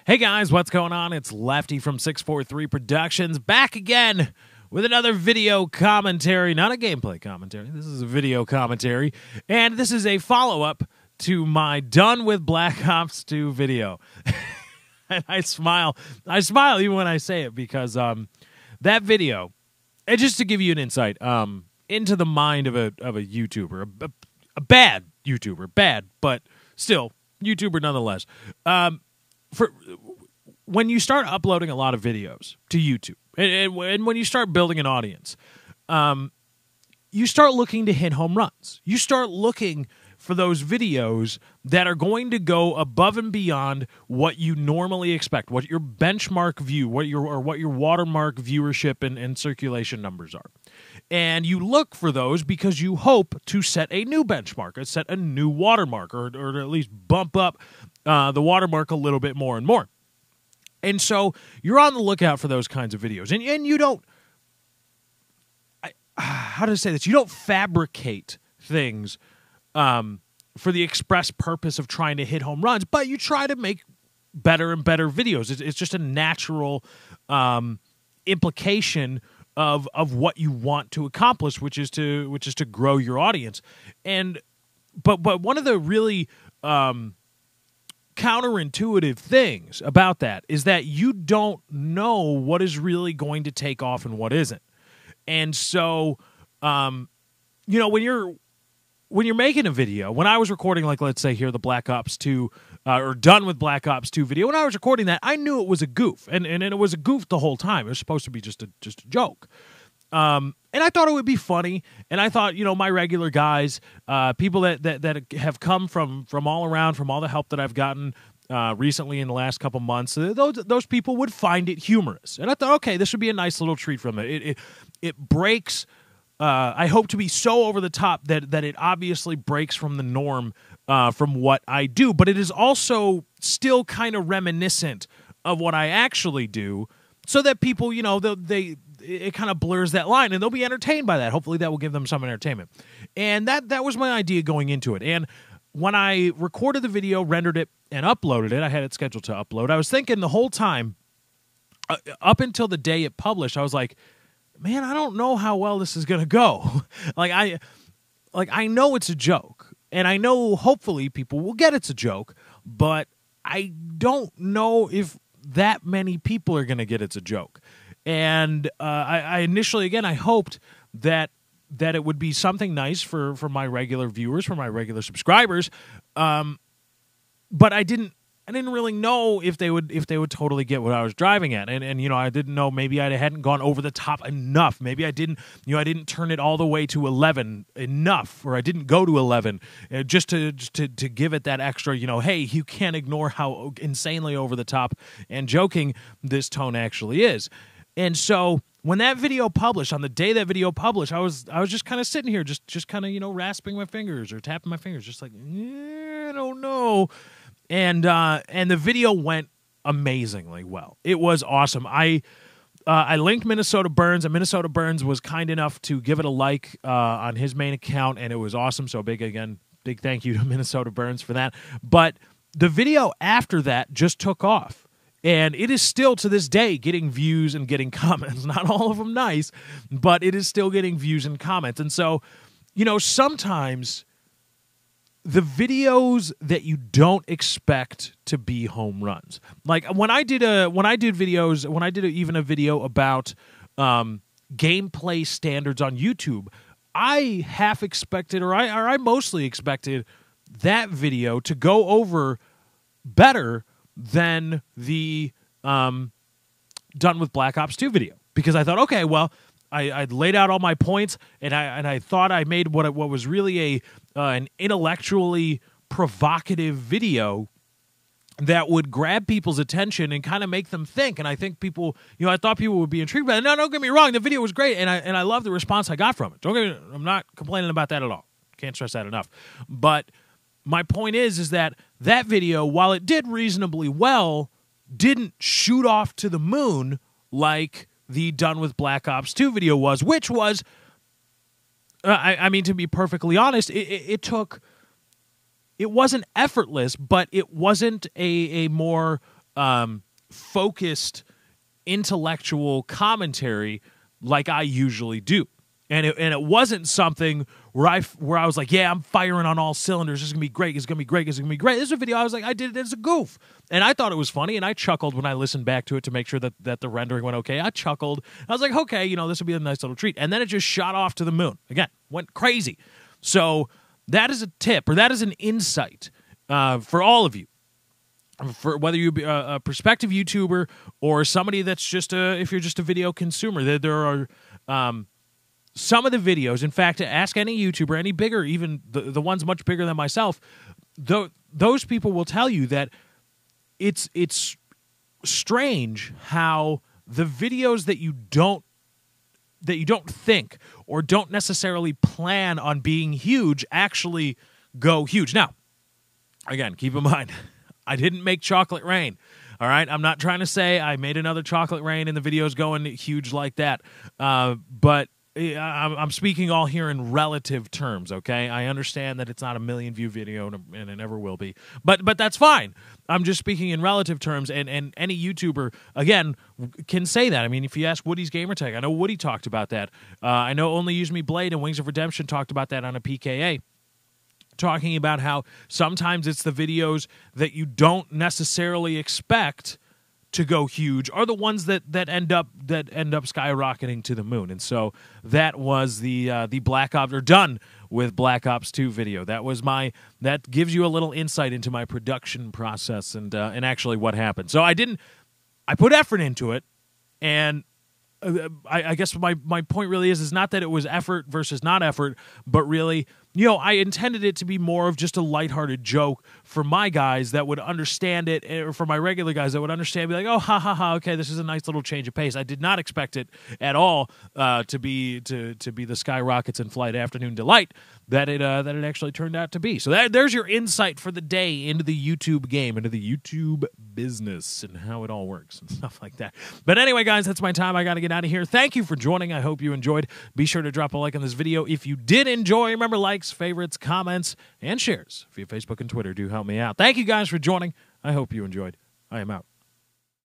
Hey guys, what's going on? It's Lefty from 643 Productions back again with another video commentary. Not a gameplay commentary. This is a video commentary. And this is a follow-up to my Done with Black Ops 2 video. And I smile even when I say it because that video, and just to give you an insight into the mind of a YouTuber, a bad YouTuber, bad, but still YouTuber nonetheless. When you start uploading a lot of videos to YouTube, and when you start building an audience, you start looking to hit home runs. You start looking for those videos that are going to go above and beyond what you normally expect, what your benchmark view, what your watermark viewership and circulation numbers are. And you look for those because you hope to set a new benchmark, or set a new watermark, or at least bump up the watermark a little bit more and more. And so you're on the lookout for those kinds of videos. And you don't, how to say this, you don't fabricate things for the express purpose of trying to hit home runs, but you try to make better and better videos. It's just a natural implication of what you want to accomplish, which is to grow your audience. And but one of the really counterintuitive things about that is that you don't know what is really going to take off and what isn't. And so you know, when you're making a video, when I was recording, like, let's say here, the Black Ops 2 or Done with Black Ops 2 video, when I was recording that, I knew it was a goof, and it was a goof the whole time. It was supposed to be just a joke. And I thought it would be funny, and I thought, you know, my regular guys, people that have come from all around, from all the help that I've gotten recently in the last couple months, those people would find it humorous. And I thought, okay, this would be a nice little treat from it. It breaks. I hope to be so over the top that it obviously breaks from the norm from what I do, but it is also still kind of reminiscent of what I actually do, so that people, you know, it kind of blurs that line, and they'll be entertained by that. Hopefully that will give them some entertainment. And that was my idea going into it. And when I recorded the video, rendered it, and uploaded it, I had it scheduled to upload, I was thinking the whole time, up until the day it published, I was like, man, I don't know how well this is going to go. I know it's a joke, and I know hopefully people will get it's a joke, but I don't know if that many people are going to get it's a joke. And I initially, again, I hoped that it would be something nice for my regular viewers, for my regular subscribers, but I didn't really know if they would totally get what I was driving at, and you know, I didn't know, maybe I hadn't gone over the top enough, maybe I didn't turn it all the way to 11 enough, or I didn't go to 11 just to give it that extra, you know, hey, you can't ignore how insanely over the top and joking this tone actually is. And so when that video published, on the day that video published, I was just kind of sitting here, just kind of, you know, rasping my fingers or tapping my fingers, just like, I don't know. And the video went amazingly well. It was awesome. I linked Minnesota Burns, and Minnesota Burns was kind enough to give it a like on his main account, and it was awesome. So big thank you to Minnesota Burns for that. But the video after that just took off. And it is still, to this day, getting views and getting comments. Not all of them nice, but it is still getting views and comments. And so, you know, sometimes the videos that you don't expect to be home runs, like when I did even a video about gameplay standards on YouTube, I half expected, or I mostly expected that video to go over better than the Done with Black Ops 2 video, because I thought, okay, well, I'd laid out all my points, and I thought I made what was really an intellectually provocative video that would grab people's attention and kind of make them think. And I think people, you know, I thought people would be intrigued by it. No, don't get me wrong, the video was great, and I love the response I got from it. I'm not complaining about that at all. Can't stress that enough. But my point is that video, while it did reasonably well, didn't shoot off to the moon like the Done with Black Ops 2 video was, which was, I mean, to be perfectly honest, it wasn't effortless, but it wasn't a more focused intellectual commentary like I usually do. And it wasn't something where I was like, yeah, I'm firing on all cylinders. This is going to be great. It's going to be great. It's going to be great. This is a video I was like, I did it as a goof. And I thought it was funny, and I chuckled when I listened back to it to make sure that the rendering went okay. I chuckled. I was like, okay, this will be a nice little treat. And then it just shot off to the moon. Again, went crazy. So that is a tip, or that is an insight for all of you. For whether you be a prospective YouTuber or somebody that's if you're just a video consumer, there are some of the videos. In fact, ask any YouTuber, any bigger, even the ones much bigger than myself, those people will tell you that it's strange how the videos that you don't think or don't necessarily plan on being huge actually go huge. Now, again, keep in mind, I didn't make Chocolate Rain, all right? I'm not trying to say I made another Chocolate Rain and the video's going huge like that, but I'm speaking all here in relative terms, okay? I understand that it's not a million-view video, and it never will be, but that's fine. I'm just speaking in relative terms, and any YouTuber, again, can say that. I mean, if you ask Woody's Gamertag, I know Woody talked about that. I know Only Use Me Blade and Wings of Redemption talked about that on a PKA, talking about how sometimes it's the videos that you don't necessarily expect to go huge are the ones that end up skyrocketing to the moon. And so that was the Black Ops, or done with Black Ops 2 video. That gives you a little insight into my production process and actually what happened. So I put effort into it, and I guess my point really is not that it was effort versus not effort, but really, I intended it to be more of just a lighthearted joke for my guys that would understand it, or for my regular guys that would understand, be like, oh, ha, ha, ha, okay, this is a nice little change of pace. I did not expect it at all to be the skyrockets in flight afternoon delight that it actually turned out to be. So there's your insight for the day into the YouTube game, into the YouTube business, and how it all works and stuff like that. But anyway, guys, that's my time. I got to get out of here. Thank you for joining. I hope you enjoyed. Be sure to drop a like on this video if you did enjoy. Remember, likes, favorites, comments, and shares via Facebook and Twitter do help me out. Thank you guys for joining. I hope you enjoyed. I am out.